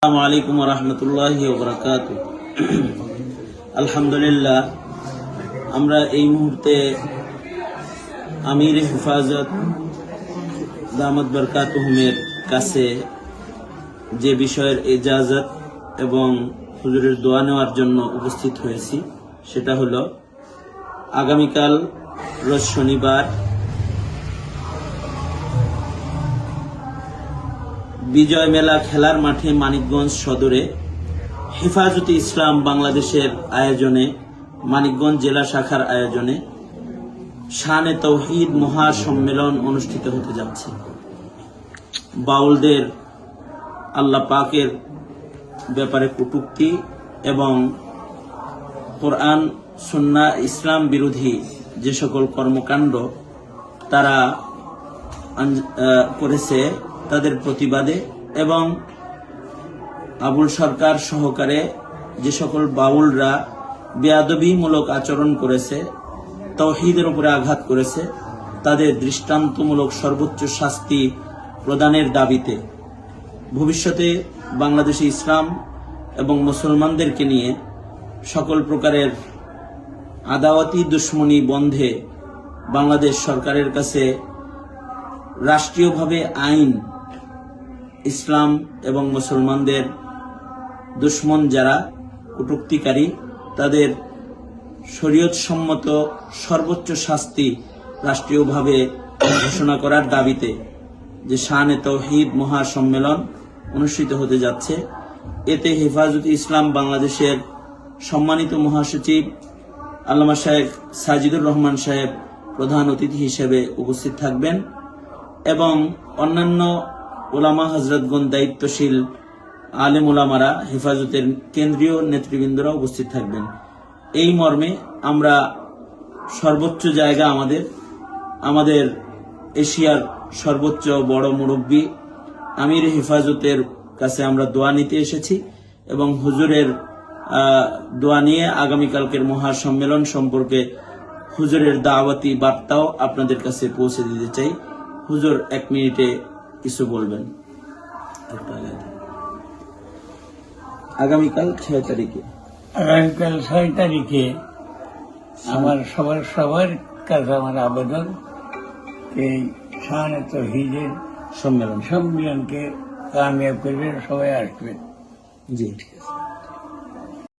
আসসালামু আলাইকুম ওয়া রাহমাতুল্লাহি ওয়া বারাকাতুহু। আলহামদুলিল্লাহ, আমরা এই মুহূর্তে আমির হেফাজত দামাত বরকাতুহুমের কাছে যে বিষয়ের ইজাজত এবং হুজুরের দোয়া নেওয়ার জন্য উপস্থিত হয়েছি সেটা হলো আগামীকাল রোজ শনিবার বিজয় মেলা খেলার মাঠে মানিকগঞ্জ সদরে হেফাজতে ইসলাম বাংলাদেশের আয়োজনে, মানিকগঞ্জ জেলা শাখার আয়োজনে শানে তৌহিদ মহাসম্মেলন অনুষ্ঠিত হতে যাচ্ছে। বাউলদের আল্লাহ পাকের ব্যাপারে কটূক্তি এবং কোরআন সুন্নাহ ইসলাম বিরোধী যে সকল কর্মকাণ্ড তারা করেছে তাদের প্রতিবাদে এবং আবুল সরকার সহকারে যে সকল বাউলরা বেয়াদবিমূলক আচরণ করেছে, তাওহীদের উপরে আঘাত করেছে, তাদের দৃষ্টান্তমূলক সর্বোচ্চ শাস্তি প্রদানের দাবিতে ভবিষ্যতে বাংলাদেশে ইসলাম এবং মুসলমানদেরকে নিয়ে সকল প্রকারের আদাওয়াতি দুশ্মনী বন্ধে বাংলাদেশ সরকারের কাছে রাষ্ট্রীয়ভাবে আইন ইসলাম এবং মুসলমানদের দুশ্মন যারা কটূক্তিকারী তাদের শরীয়তসম্মত সর্বোচ্চ শাস্তি রাষ্ট্রীয়ভাবে ঘোষণা করার দাবিতে যে শানে তৌহিদ মহাসম্মেলন অনুষ্ঠিত হতে যাচ্ছে, এতে হেফাজতে ইসলাম বাংলাদেশের সম্মানিত মহাসচিব আল্লামা শেখ সাজিদুর রহমান সাহেব প্রধান অতিথি হিসেবে উপস্থিত থাকবেন এবং অন্যান্য ওলামা হযরতগণ, দায়িত্বশীল আলেম ওলামারা, হেফাজতের কেন্দ্রীয় নেতৃবৃন্দরা উপস্থিত থাকবেন। এই মর্মে আমরা সর্বোচ্চ জায়গা আমাদের এশিয়ার সর্বোচ্চ বড় মুরব্বী আমির হেফাজতের কাছে আমরা দোয়া নিতে এসেছি এবং হুজুরের দোয়া নিয়ে আগামীকালকের মহাসম্মেলন সম্পর্কে হুজুরের দাওয়াতি বার্তাও আপনাদের কাছে পৌঁছে দিতে চাই। হুজুর 1 মিনিটে কিছু বলবেন। আগামীকাল 6 তারিখে আমার সবার কাছে আমার আবেদন, এই শানে তৌহিদের সম্মেলনকে কামিয়াব করবেন, সবাই আসবেন। জি, ঠিক আছে।